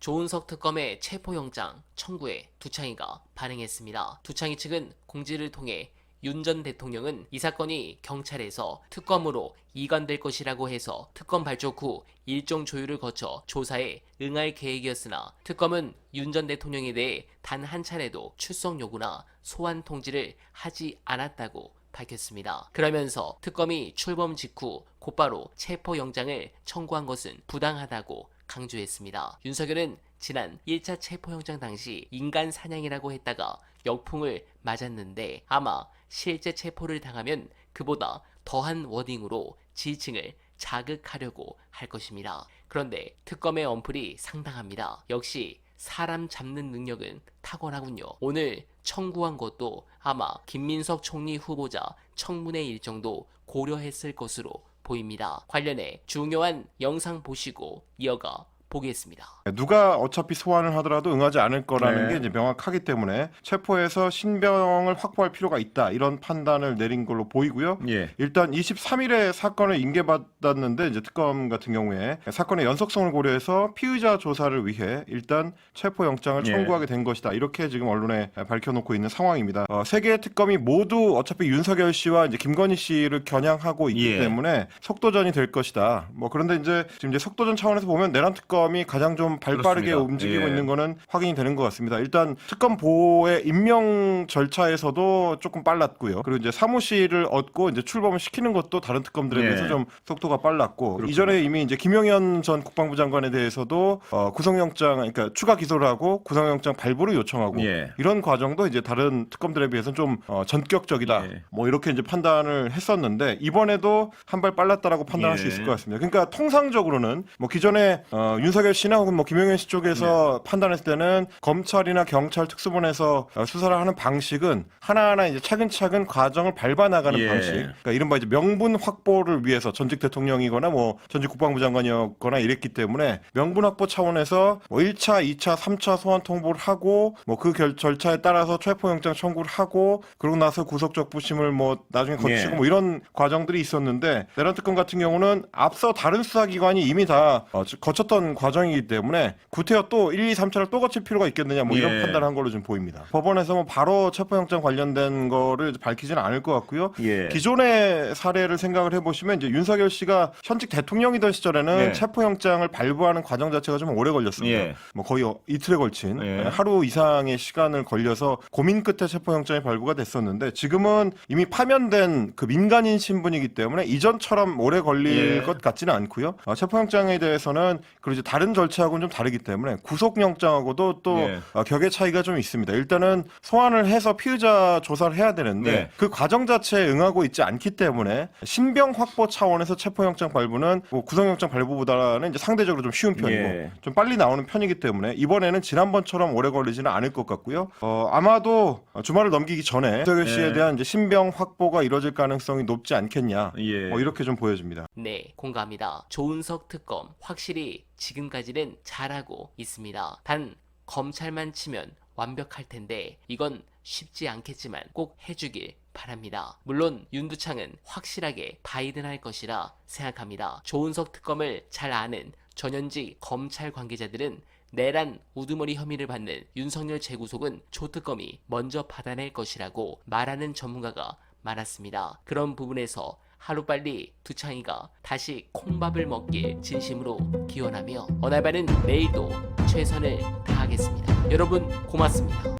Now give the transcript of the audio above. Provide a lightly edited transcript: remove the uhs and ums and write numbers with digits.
조은석 특검의 체포영장 청구에 두창이가 반응했습니다. 두창이 측은 공지를 통해 윤 전 대통령은 이 사건이 경찰에서 특검으로 이관될 것이라고 해서 특검 발족 후 일정 조율을 거쳐 조사에 응할 계획이었으나 특검은 윤 전 대통령에 대해 단 한 차례도 출석 요구나 소환 통지를 하지 않았다고 밝혔습니다. 그러면서 특검이 출범 직후 곧바로 체포영장을 청구한 것은 부당하다고 강조했습니다. 윤석열은 지난 1차 체포영장 당시 인간 사냥이라고 했다가 역풍을 맞았는데 아마 실제 체포를 당하면 그보다 더한 워딩으로 지지층을 자극하려고 할 것입니다. 그런데 특검의 언플이 상당합니다. 역시 사람 잡는 능력은 탁월하군요. 오늘 청구한 것도 아마 김민석 총리 후보자 청문회 일정도 고려했을 것으로 보입니다. 관련해 중요한 영상 보시고 이어가 보겠습니다. 누가 어차피 소환을 하더라도 응하지 않을 거라는 게 이제 명확하기 때문에 체포해서 신병을 확보할 필요가 있다 이런 판단을 내린 걸로 보이고요. 일단 23일에 사건을 인계받았는데 이제 특검 같은 경우에 사건의 연속성을 고려해서 피의자 조사를 위해 일단 체포영장을 청구하게 된 것이다 이렇게 지금 언론에 밝혀놓고 있는 상황입니다. 세 개의 특검이 모두 어차피 윤석열 씨와 이제 김건희 씨를 겨냥하고 있기 때문에 속도전이 될 것이다. 뭐 그런데 이제 지금 이제 속도전 차원에서 보면 내란 특검이 가장 좀 발빠르게 그렇습니다. 움직이고 있는 거는 확인이 되는 것 같습니다. 일단 특검 보호의 임명 절차에서도 조금 빨랐고요. 그리고 이제 사무실을 얻고 이제 출범을 시키는 것도 다른 특검들에 비해서 좀 속도가 빨랐고 그렇군요. 이전에 이미 이제 김용현 전 국방부 장관에 대해서도 구속영장 그러니까 추가 기소를 하고 구속영장 발부를 요청하고 이런 과정도 이제 다른 특검들에 비해서는 좀 전격적이다. 뭐 이렇게 이제 판단을 했었는데 이번에도 한 발 빨랐다라고 판단할 수 있을 것 같습니다. 그러니까 통상적으로는 뭐 기존에 윤석열 씨나 혹은 뭐 김용현 씨 쪽에서 판단했을 때는 검찰이나 경찰 특수본에서 수사를 하는 방식은 하나하나 이제 차근차근 과정을 밟아 나가는 방식. 그러니까 이른바 이제 명분 확보를 위해서 전직 대통령이거나 뭐 전직 국방부 장관이었거나 이랬기 때문에 명분 확보 차원에서 뭐 1차, 2차, 3차 소환 통보를 하고 뭐 그 절차에 따라서 체포영장 청구를 하고 그러고 나서 구속적부심을 뭐 나중에 거치고 뭐 이런 과정들이 있었는데 내란 특검 같은 경우는 앞서 다른 수사기관이 이미 다 거쳤던 과정이기 때문에 구태여 또 1, 2, 3차를 또 거칠 필요가 있겠느냐 뭐 이런 판단을 한 걸로 좀 보입니다. 법원에서 뭐 바로 체포영장 관련된 거를 밝히지는 않을 것 같고요. 기존의 사례를 생각을 해보시면 이제 윤석열 씨가 현직 대통령이던 시절에는 체포영장을 발부하는 과정 자체가 좀 오래 걸렸습니다. 뭐 거의 이틀에 걸친 하루 이상의 시간을 걸려서 고민 끝에 체포영장이 발부가 됐었는데 지금은 이미 파면된 그 민간인 신분이기 때문에 이전처럼 오래 걸릴 것 같지는 않고요. 체포영장에 대해서는 그리고 이제 다른 절차하고는 좀 다르기 때문에 구속영장하고도 또 격의 차이가 좀 있습니다. 일단은 소환을 해서 피의자 조사를 해야 되는데 그 과정 자체에 응하고 있지 않기 때문에 신병 확보 차원에서 체포영장 발부는 뭐 구속영장 발부보다는 이제 상대적으로 좀 쉬운 편이고 좀 빨리 나오는 편이기 때문에 이번에는 지난번처럼 오래 걸리지는 않을 것 같고요. 아마도 주말을 넘기기 전에 윤석열 씨에 대한 이제 신병 확보가 이루어질 가능성이 높지 않겠냐. 뭐 이렇게 좀 보여집니다. 네, 공감합니다. 조은석 특검 확실히 지금까지는 잘하고 있습니다. 단 검찰만 치면 완벽할 텐데 이건 쉽지 않겠지만 꼭 해주길 바랍니다. 물론 윤두창은 확실하게 바이든할 것이라 생각합니다. 조은석 특검을 잘 아는 전현직 검찰 관계자들은 내란 우두머리 혐의를 받는 윤석열 재구속은 조특검이 먼저 받아낼 것이라고 말하는 전문가가 많았습니다. 그런 부분에서 하루빨리 두창이가 다시 콩밥을 먹길 진심으로 기원하며 어날바는 내일도 최선을 다하겠습니다. 여러분 고맙습니다.